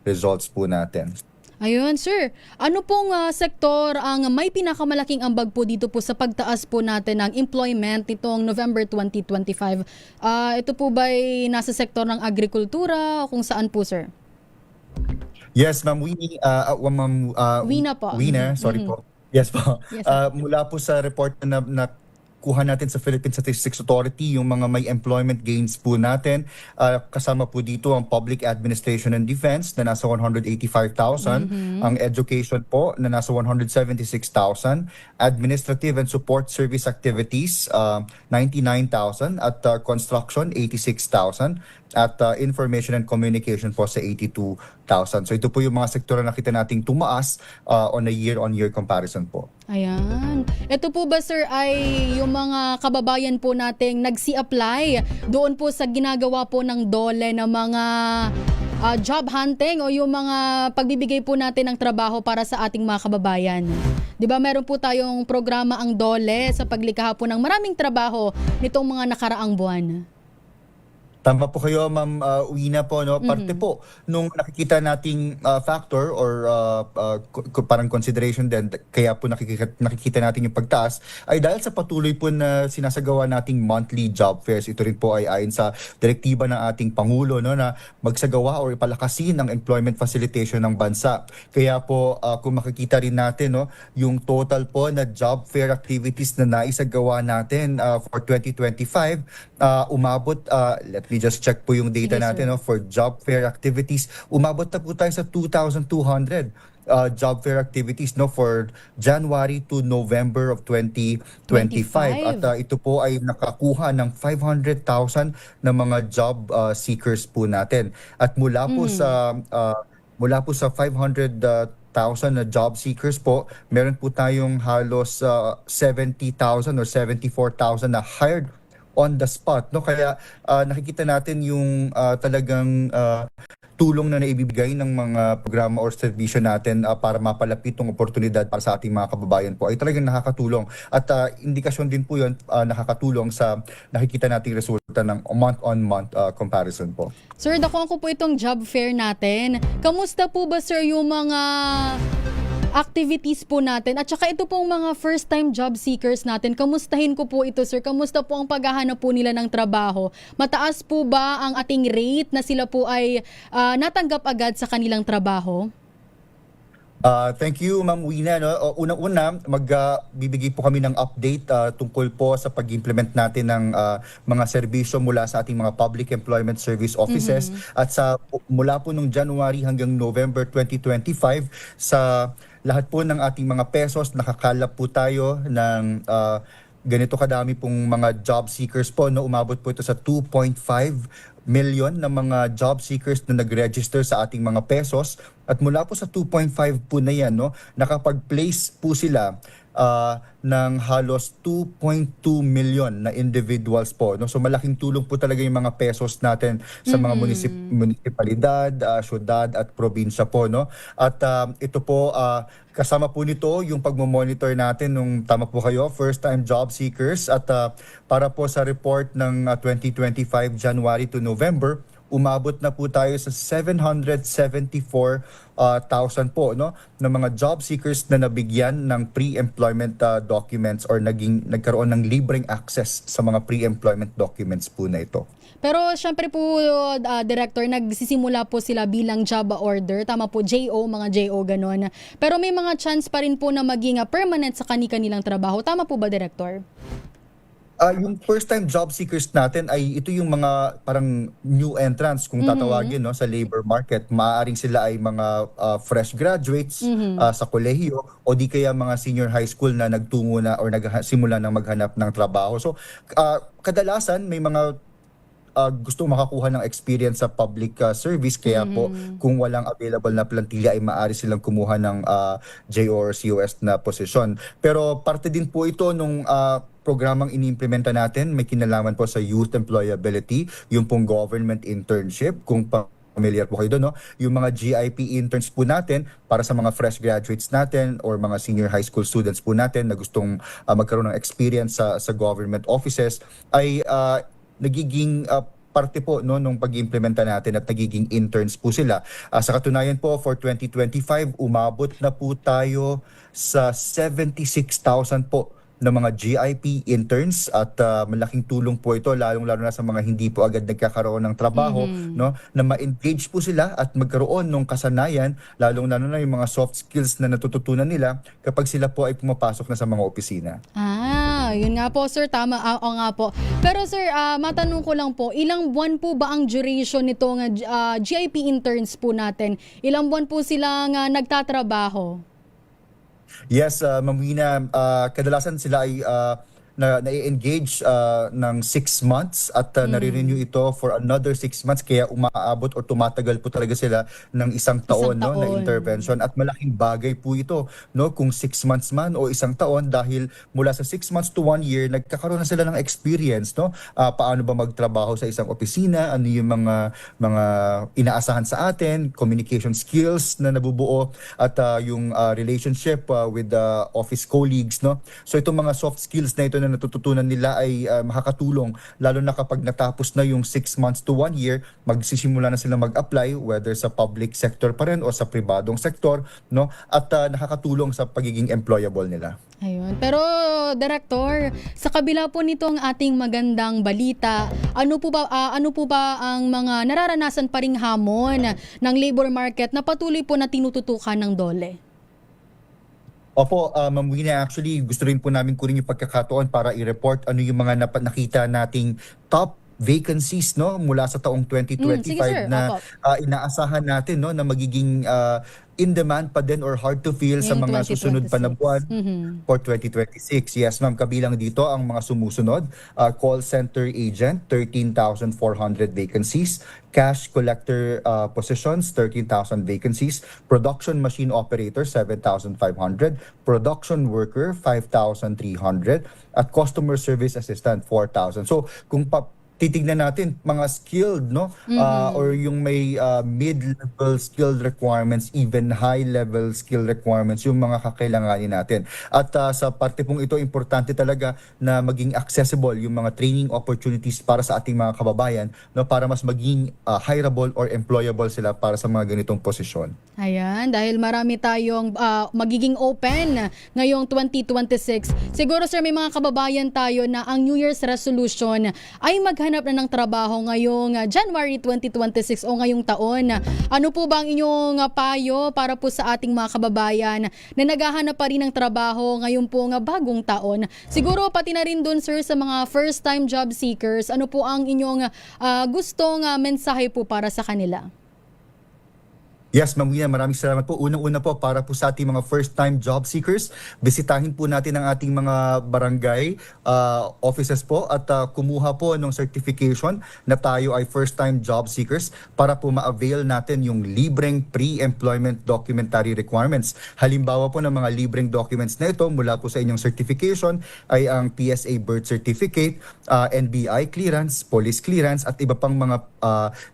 results po natin. Ayun, sir. Ano pong sektor ang may pinakamalaking ambag po dito po sa pagtaas po natin ng employment nitong November 2025? Ito po ba'y nasa sektor ng agrikultura o kung saan po, sir? Yes, Ma'am Winnie. Wina po. Wina, sorry po. Yes po. Yes, mula po sa report na kuha natin sa Philippine Statistics Authority yung mga may employment gains po natin. Kasama po dito ang Public Administration and Defense na nasa 185,000, ang Education po na nasa 176,000, Administrative and Support Service Activities 99,000, at Construction 86,000, at Information and Communication po sa 82,000. So ito po yung mga sektor na nakita nating tumaas on a year-on-year comparison po. Ayan. Ito po ba sir ay yung mga kababayan po nating nagsi-apply doon po sa ginagawa po ng DOLE na mga job hunting o yung mga pagbibigay po natin ng trabaho para sa ating mga kababayan? 'Di ba meron po tayong programa ang DOLE sa paglikha po ng maraming trabaho nitong mga nakaraang buwan? Tama po kayo, Ma'am Uina po, no? Parte po nung nakikita nating factor or parang consideration din, kaya po nakikita natin yung pagtaas, ay dahil sa patuloy po na sinasagawa nating monthly job fairs. Ito rin po ay ayon sa direktiba ng ating Pangulo, no, na magsagawa or ipalakasin ang employment facilitation ng bansa. Kaya po kung makikita rin natin, no, yung total po na job fair activities na naisagawa natin for 2025, umabot, let me just check po yung data natin, no, for job fair activities, umabot na po tayo sa 2,200 job fair activities, no, for January to November of 2025. At ito po ay nakakuha ng 500,000 na mga job seekers po natin. At mula po sa 500,000 na job seekers po, meron po tayong halos 70,000 or 74,000 na hired on the spot, no? Kaya nakikita natin yung talagang tulong na naibibigay ng mga programa or serbisyo natin para mapalapit ng oportunidad para sa ating mga kababayan po ay talagang nakakatulong. At indikasyon din po yun, nakakatulong sa nakikita nating resulta ng month-on-month comparison po. Sir, dako po itong job fair natin. Kamusta po ba sir yung mga activities po natin at saka ito pong mga first time job seekers natin, kamustahin ko po ito sir, kamusta po ang paghahanap po nila ng trabaho? Mataas po ba ang ating rate na sila po ay natanggap agad sa kanilang trabaho? Thank you, Ma'am Wina. No? Unang-una, magbibigay po kami ng update tungkol po sa pag-implement natin ng mga serbisyo mula sa ating mga Public Employment Service Offices. At mula po nung January hanggang November 2025, sa lahat po ng ating mga pesos, nakakalap po tayo ng ganito kadami pong mga job seekers po. No? Umabot po ito sa 2.5 million na mga job seekers na nag-register sa ating mga pesos. At mula po sa 2.5 po na yan, no, nakapag-place po sila ng halos 2.2 million na individuals po. No? So malaking tulong po talaga yung mga pesos natin sa mga munisipalidad, syudad at probinsya po. No? At ito po, kasama po nito yung pagmamonitor natin nung tama po kayo, first-time job seekers. At para po sa report ng 2025 January to November, umabot na po tayo sa 774,000 po, no, ng mga job seekers na nabigyan ng pre-employment documents or nagkaroon ng libreng access sa mga pre-employment documents po na ito. Pero syempre po, Director, nagsisimula po sila bilang job order. Tama po, JO, mga JO, ganon. Pero may mga chance pa rin po na maging permanent sa kanilang trabaho. Tama po ba, Director? Yung first-time job seekers natin ay ito yung mga parang new entrants kung tatawagin, no, sa labor market. Maaaring sila ay mga fresh graduates sa kolehiyo o di kaya mga senior high school na nagtungo na or nagsimula na maghanap ng trabaho. So kadalasan may mga gusto makakuha ng experience sa public service, kaya po kung walang available na plantilla ay maaari silang kumuha ng JO or COS na posisyon. Pero parte din po ito nung programang iniimplementa natin, may kinalaman po sa youth employability, yung pong government internship, kung familiar po kayo doon, no? Yung mga GIP interns po natin para sa mga fresh graduates natin or mga senior high school students po natin na gustong magkaroon ng experience sa government offices ay nagiging parte po, no, nung pag-implementa natin at nagiging interns po sila. Sa katunayan po, for 2025, umabot na po tayo sa 76,000 po ng mga GIP interns at malaking tulong po ito lalong-lalo na sa mga hindi po agad nagkakaroon ng trabaho, no, na ma-engage po sila at magkaroon ng kasanayan, lalong-lalo na yung mga soft skills na natututunan nila kapag sila po ay pumapasok na sa mga opisina. Yun nga po sir, tama. Oo nga po. Pero sir, matanong ko lang po, ilang buwan po ba ang duration nitong GIP interns po natin? Ilang buwan po silang nagtatrabaho? Yes, Ma'am Wina, kadalasan sila ay na-engage ng 6 months at nare-renew ito for another 6 months, kaya umaabot o tumatagal po talaga sila ng isang taon, no, na intervention, at malaking bagay po ito, no, kung 6 months man o isang taon, dahil mula sa 6 months to 1 year nagkakaroon na sila ng experience, no, paano ba magtrabaho sa isang opisina, ano yung mga inaasahan sa atin, communication skills na nabubuo, at yung relationship with the office colleagues, no. So itong mga soft skills na ito na natututunan nila ay makakatulong, lalo na kapag natapos na yung 6 months to 1 year, magsisimula na sila mag-apply whether sa public sector pa rin o sa pribadong sektor, no, at nakakatulong sa pagiging employable nila. Ayun. Pero Director, sa kabila po nitong ating magandang balita, ano po ba ang mga nararanasan pa ring hamon ng labor market na patuloy po na tinututukan ng DOLE? Opo, Ma'am Wina, actually gusto rin po namin kunin yung pagkakataon para i-report ano yung mga nakita nating top vacancies, no, mula sa taong 2025 sige, sir. na inaasahan natin, no, na magiging in demand pa din or hard to fill sa mga susunod pa na buwan for 2026. Yes, ma'am, kabilang dito ang mga sumusunod: call center agent, 13,400 vacancies; cash collector positions, 13,000 vacancies; production machine operator, 7,500; production worker, 5,300; at customer service assistant, 4,000. So kung titignan natin mga skilled, no, or yung may mid-level skilled requirements, even high-level skill requirements, yung mga kakailanganin natin. At sa parte pong ito, importante talaga na maging accessible yung mga training opportunities para sa ating mga kababayan, no, para mas maging hireable or employable sila para sa mga ganitong posisyon. Ayan, dahil marami tayong magiging open ngayong 2026. Siguro sir, may mga kababayan tayo na ang New Year's resolution ay maghanap na ng trabaho ngayong January 2026 o ngayong taon. Ano po ba ang inyong payo para po sa ating mga kababayan na naghahanap pa rin ng trabaho ngayon po bagong taon? Siguro pati na rin dun sir sa mga first time job seekers, ano po ang inyong gustong mensahe po para sa kanila? Yes, Ma'am Wina, maraming salamat po. Unang-una po, para po sa ating mga first-time job seekers, bisitahin po natin ang ating mga barangay offices po at kumuha po ng certification na tayo ay first-time job seekers para po ma-avail natin yung libreng pre-employment documentary requirements. Halimbawa po ng mga libreng documents na ito mula po sa inyong certification ay ang PSA birth certificate, NBI clearance, police clearance, at iba pang mga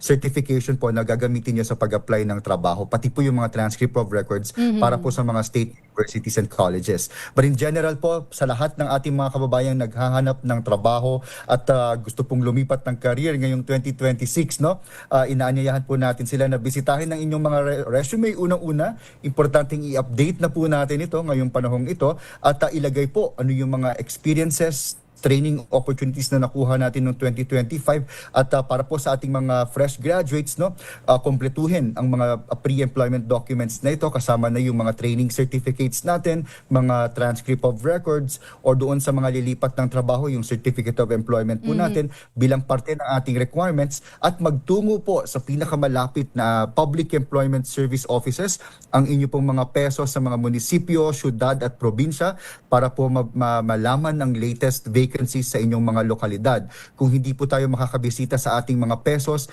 certification po na gagamitin nyo sa pag-apply ng trabaho. Pati po yung mga transcript of records para po sa mga state universities and colleges. But in general po, sa lahat ng ating mga kababayang naghahanap ng trabaho at gusto pong lumipat ng career ngayong 2026, no, inaanyayahan po natin sila na bisitahin ng inyong mga resume. Unang-una, importanteng i-update na po natin ito ngayong panahong ito at ilagay po ano yung mga experiences, training opportunities na nakuha natin noong 2025 at para po sa ating mga fresh graduates, no, kompletuhin ang mga pre-employment documents na ito kasama na yung mga training certificates natin, mga transcript of records, or doon sa mga lilipat ng trabaho yung certificate of employment po natin bilang parte ng ating requirements, at magtungo po sa pinakamalapit na public employment service offices ang inyo pong mga peso sa mga munisipyo, syudad at probinsya para po malaman ang latest vacancies sa inyong mga lokalidad. Kung hindi po tayo makakabisita sa ating mga pesos,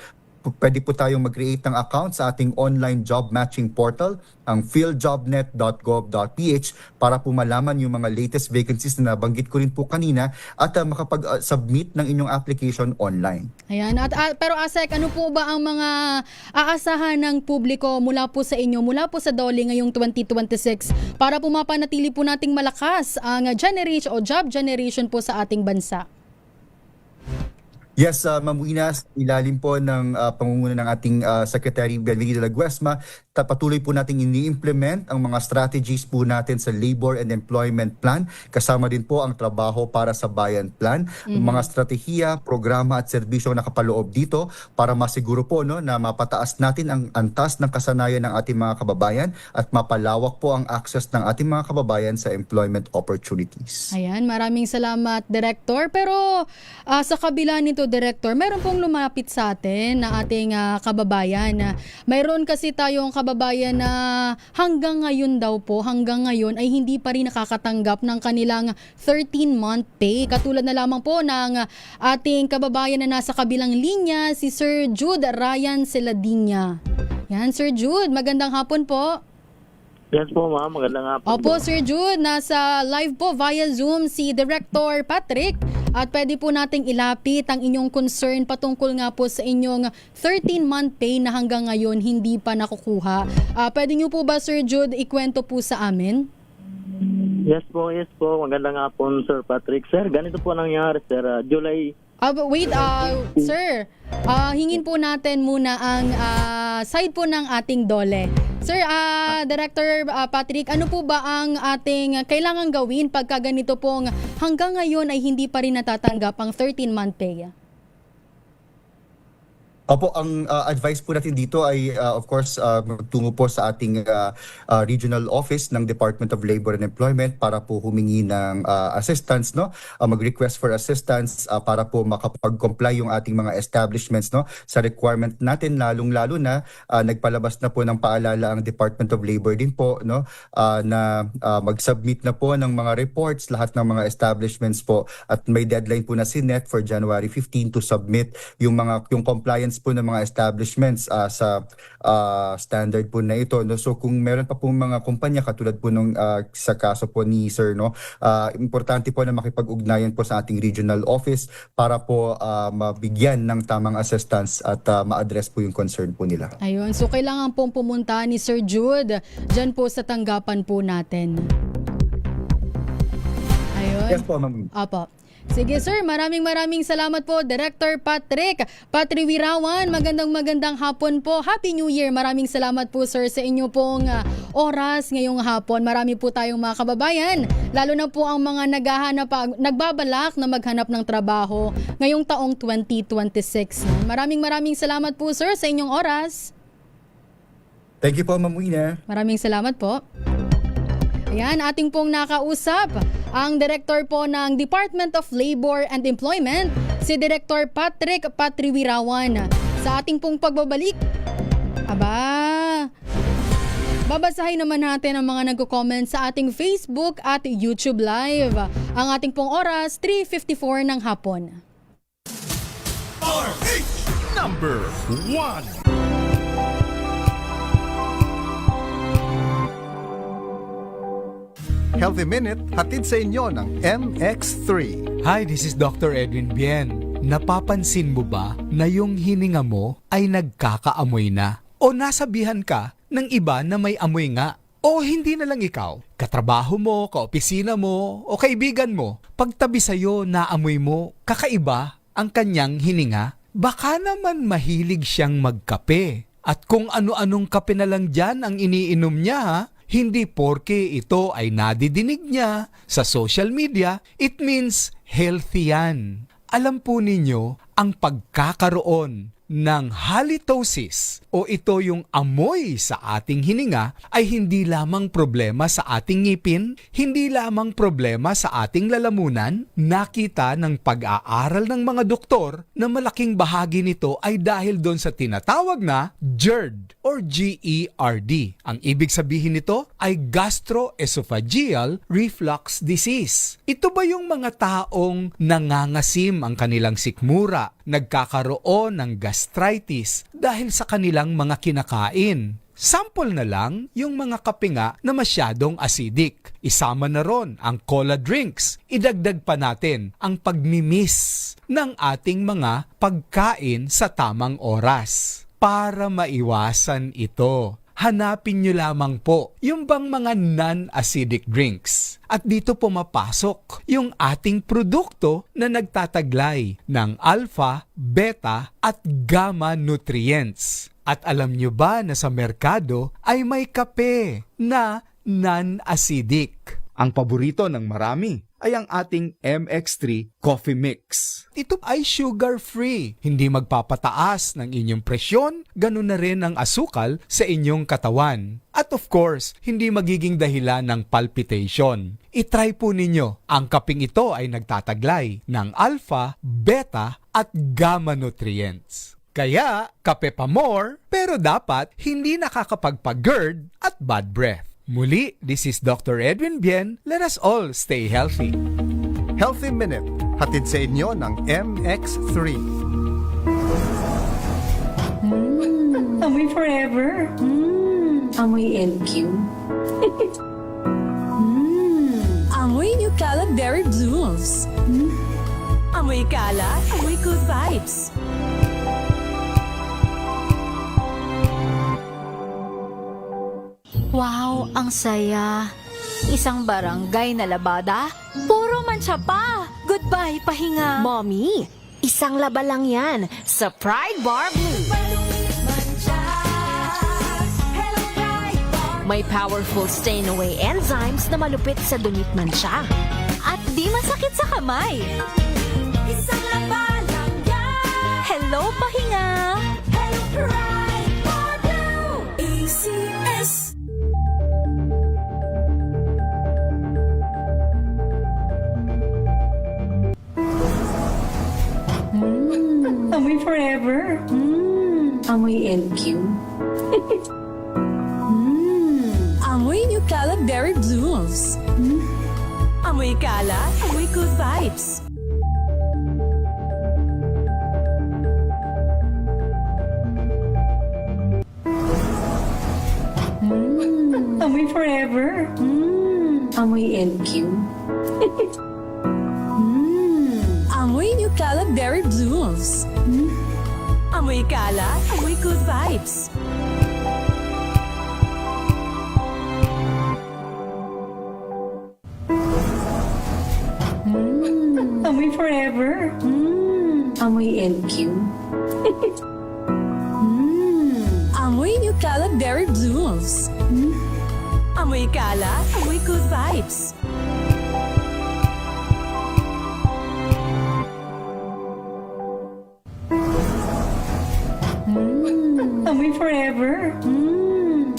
pwede po tayong mag-create ng account sa ating online job matching portal, ang philjobnet.gov.ph, para po malaman yung mga latest vacancies na nabanggit ko rin po kanina at makapag-submit ng inyong application online. Ayan. Pero Asek, ano po ba ang mga aasahan ng publiko mula po sa inyo, mula po sa DOLE ngayong 2026 para po mapanatili po nating malakas ang generation o job generation po sa ating bansa? Yes, Ma'am Wina, ilalim po ng pangunguna ng ating Secretary Benvenido Laguesma, patuloy po nating ini-implement ang mga strategies po natin sa Labor and Employment Plan. Kasama din po ang Trabaho para sa Bayan Plan. Mga strategiya, programa at serbisyo nakapaloob dito para masiguro po na mapataas natin ang antas ng kasanayan ng ating mga kababayan at mapalawak po ang access ng ating mga kababayan sa employment opportunities. Ayan, maraming salamat, Director. Pero sa kabila nito, Director, meron pong lumapit sa atin na ating kababayan. Mayroon kasi tayong kababayan na hanggang ngayon ay hindi pa rin nakakatanggap ng kanilang 13-month pay. Katulad na lamang po ng ating kababayan na nasa kabilang linya, si Sir Jude Ryan Celadinya. Yan, Sir Jude, magandang hapon po. Yes po, ma'am. Magandang hapon. Opo, Sir Jude, nasa live po via Zoom si Director Patrick at pwede po nating ilapit ang inyong concern patungkol nga po sa inyong 13-month pay na hanggang ngayon hindi pa nakukuha. Pwede nyo po ba, Sir Jude, ikwento po sa amin? Yes po. Magandang hapon, Sir Patrick. Sir, ganito po nangyari, sir. July... Sir, hingin po natin muna ang side po ng ating DOLE. Sir, Director Patrick, ano po ba ang ating kailangan gawin pagka ganito pong hanggang ngayon ay hindi pa rin natatanggap ang 13-month pay? Opo, ang advice po natin dito ay of course magtungo po sa ating regional office ng Department of Labor and Employment para po humingi ng assistance, mag-request for assistance para po makapag-comply yung ating mga establishments sa requirement natin, lalong-lalo na nagpalabas na po ng paalala ang Department of Labor din po na mag-submit na po ng mga reports lahat ng mga establishments po, at may deadline po na si NET for January 15 to submit yung compliance po ng mga establishments sa standard po na ito. So kung meron pa po mga kumpanya katulad po nung sa kaso po ni Sir, importante po na makipag-ugnayan po sa ating regional office para po mabigyan ng tamang assistance at ma-address po yung concern po nila. Ayun, so kailangan pong pumunta ni Sir Jude dyan po sa tanggapan po natin. Ayun. Yes po, ma'am. Apo. Sige sir, maraming salamat po, Director Patrick Patriwirawan. Magandang hapon po. Happy New Year. Maraming salamat po sir sa inyo pong oras ngayong hapon. Marami po tayong mga kababayan, lalo na po ang mga nagbabalak na maghanap ng trabaho ngayong taong 2026. Maraming salamat po sir sa inyong oras. Thank you po, Ma'am Wina. Maraming salamat po. Ayan, ating pong nakausap ang Director po ng Department of Labor and Employment, si Director Patrick Patriwirawan. Sa ating pong pagbabalik, babasahin naman natin ang mga nagko-comment sa ating Facebook at YouTube Live. Ang ating pong oras, 3:54 ng hapon. RH number 1. Healthy Minute, hatid sa inyo ng MX3. Hi, this is Dr. Edwin Bien. Napapansin mo ba na yung hininga mo ay nagkakaamoy na? O nasabihan ka ng iba na may amoy nga? O hindi na lang ikaw, katrabaho mo, kaopisina mo, o kaibigan mo, pagtabi sa'yo naamoy mo, kakaiba ang kanyang hininga? Baka naman mahilig siyang magkape. At kung ano-anong kape na lang dyan ang iniinom niya, ha? Hindi porke ito ay nadidinig niya sa social media, it means healthy yan. Alam po ninyo, ang pagkakaroon ng halitosis o ito yung amoy sa ating hininga ay hindi lamang problema sa ating ngipin, hindi lamang problema sa ating lalamunan. Nakita ng pag-aaral ng mga doktor na malaking bahagi nito ay dahil doon sa tinatawag na GERD or GERD. Ang ibig sabihin nito ay gastroesophageal reflux disease. Ito ba yung mga taong nangangasim ang kanilang sikmura, nagkakaroon ng gastritis dahil sa kanilang mga kinakain? Sample na lang yung mga kape nga na masyadong acidic. Isama na ron ang cola drinks. Idagdag pa natin ang pagmimiss ng ating mga pagkain sa tamang oras. Para maiwasan ito, hanapin nyo lamang po yung bang mga non-acidic drinks. At dito pumapasok yung ating produkto na nagtataglay ng alpha, beta at gamma nutrients. At alam nyo ba na sa merkado ay may kape na non-acidic? Ang paborito ng marami ay ang ating MX3 Coffee Mix. Ito ay sugar-free, hindi magpapataas ng inyong presyon, ganun na rin ang asukal sa inyong katawan. At of course, hindi magiging dahilan ng palpitation. I-try po ninyo. Ang kaping ito ay nagtataglay ng alpha, beta at gamma nutrients. Kaya, kape pa more, pero dapat hindi nakakapagpa-GERD at bad breath. Muli, this is Dr. Edwin Bien. Let us all stay healthy. Healthy Minute, hatid sa inyo ng MX3. Amoy forever. Amoy LQ. Amoy New Caleb Berry Blooms. Amoy kalat, amoy good vibes. Wow, ang saya. Isang barangay na labada, puro mancha pa. Goodbye, pahinga. Mommy, isang laba lang yan sa Pride Bar Blue. May powerful stain-away enzymes na malupit sa dunit mancha. At di masakit sa kamay. Isang laba lang yan. Hello, pahinga. Hello, Pride Bar Blue. ACS. Amoy forever. Amoy LQ. Amoy New Caleb Berry Blooms. Amoy kalat, amoy good vibes. Amoy forever. Amoy LQ. Amoy New Caleb Berry Blooms. Amoy kalat, amoy good vibes. Amoy forever. Amoy LQ. Amoy New Caleb Berry Blooms. Amoy kalat, amoy good vibes. Amoy forever.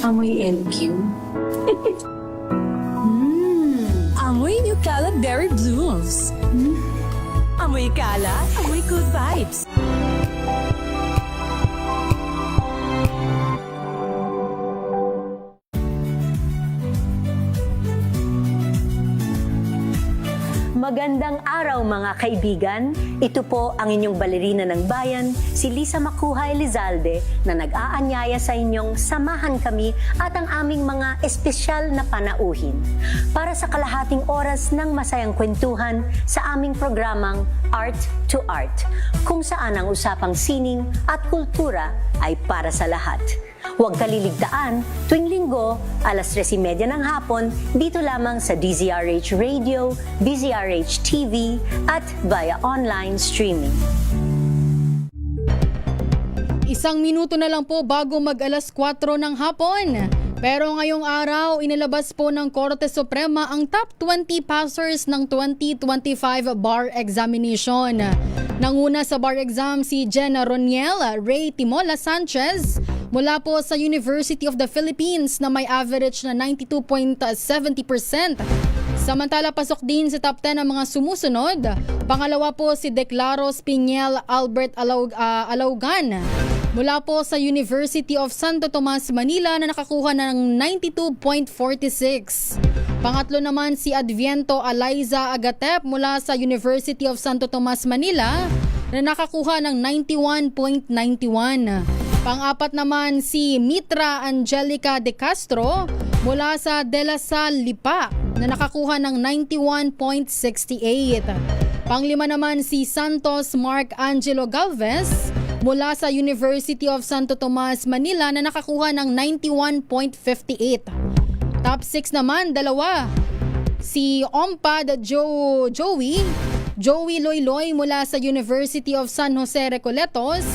Amoy LQ. Amoy New Caleb Berry Blooms. Amoy kalat, amoy good vibes. Magandang araw mga kaibigan. Ito po ang inyong balerina ng bayan, si Lisa Makuha Elizalde, na nag-aanyaya sa inyong samahan kami at ang aming mga espesyal na panauhin para sa kalahating oras ng masayang kwentuhan sa aming programang Art to Art, kung saan ang usapang sining at kultura ay para sa lahat. Huwag kaliligtaan, tuwing linggo, alas 3:30 ng hapon, dito lamang sa DZRH Radio, DZRH TV, at via online streaming. Isang minuto na lang po bago mag-alas 4 ng hapon. Pero ngayong araw, inilabas po ng Korte Suprema ang top 20 passers ng 2025 bar examination. Nanguna sa bar exam si Jenna Roniel Ray Timola Sanchez mula po sa University of the Philippines na may average na 92.70%. Samantala, pasok din sa top 10 ang mga sumusunod. Pangalawa po si Declaros Piñel Albert Alaugan mula po sa University of Santo Tomas, Manila na nakakuha ng 92.46. Pangatlo naman si Adviento Aliza Agatep mula sa University of Santo Tomas, Manila na nakakuha ng 91.91. Pang-apat naman si Mitra Angelica De Castro mula sa De La Salle, Lipa na nakakuha ng 91.68. Panglima naman si Santos Mark Angelo Galvez mula sa University of Santo Tomas, Manila na nakakuha ng 91.58. Top 6 naman, dalawa. Si Ompad Joey Loyloy mula sa University of San Jose Recoletos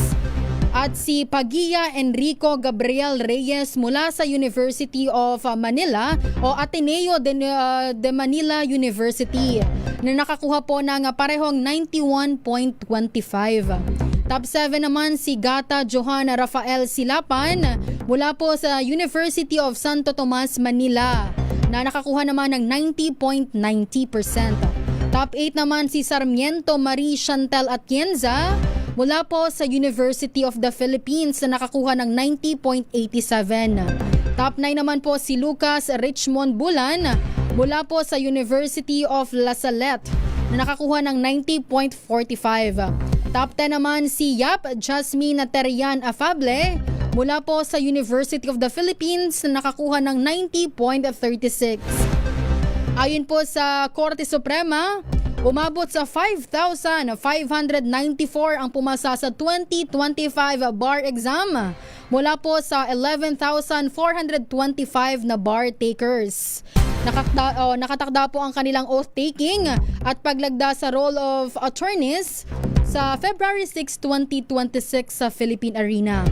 At si Pagia Enrico Gabriel Reyes mula sa University of Manila o Ateneo de Manila University na nakakuha po ng parehong 91.25. Top 7 naman si Gata Johan Rafael Silapan mula po sa University of Santo Tomas, Manila na nakakuha naman ng 90.90%. Top 8 naman si Sarmiento Marie Chantel Atienza mula po sa University of the Philippines na nakakuha ng 90.87. Top 9 naman po si Lucas Richmond Bulan mula po sa University of La Salette na nakakuha ng 90.45. Top 10 naman si Yap Jasmine Terian Afable mula po sa University of the Philippines na nakakuha ng 90.36. Ayon po sa Korte Suprema, umabot sa 5,594 ang pumasa sa 2025 bar exam mula po sa 11,425 na bar takers. Nakatakda po ang kanilang oath-taking at paglagda sa Roll of Attorneys sa February 6, 2026 sa Philippine Arena.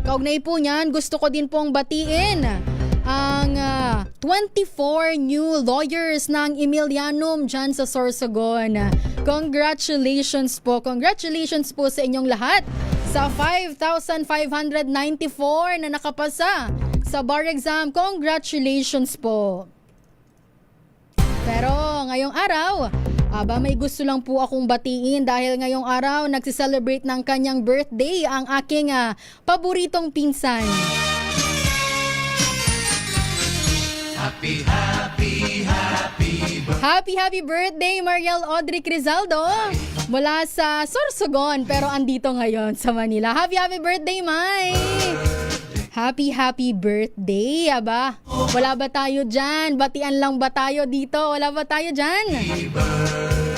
Kaugnay po niyan, gusto ko din pong batiin ang 24 new lawyers ng Emilianum dyan sa Sorsogon. Congratulations po sa inyong lahat sa 5,594 na nakapasa sa bar exam. Congratulations po. Pero ngayong araw, may gusto lang po akong batiin dahil ngayong araw nagsiselebrate ng kanyang birthday ang aking paboritong pinsan. Happy birthday Mariel Audrey Crizaldo mula sa Sorsogon pero andito ngayon sa Manila. Happy birthday, Mai! Happy birthday, aba. Wala ba tayo dyan? Batian lang ba tayo dito? Wala ba tayo dyan?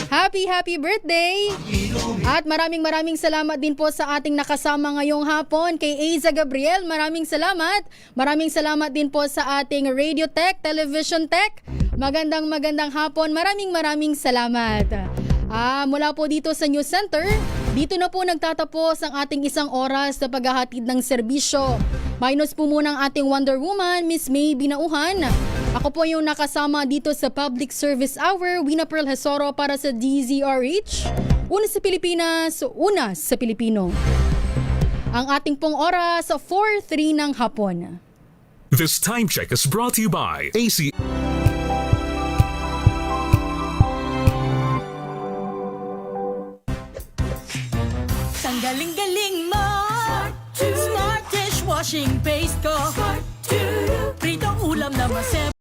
Happy birthday! At maraming salamat din po sa ating nakasama ngayong hapon kay Aiza Gabriel. Maraming salamat. Maraming salamat din po sa ating radio tech, television tech. Magandang hapon. Maraming salamat. Mula po dito sa News Center, dito na po nagtatapos ang ating isang oras na paghahatid ng serbisyo. Minus po muna ang ating Wonder Woman, Miss May Binauhan. Ako po yung nakasama dito sa Public Service Hour, Wina Pearl Hesoro para sa DZRH. Una sa Pilipinas, una sa Pilipino. Ang ating pong oras, 4:03 ng hapon. This time check is brought to you by AC. Ang galing-galing mo, Smart dishwashing paste ko, Prito ulam na masep.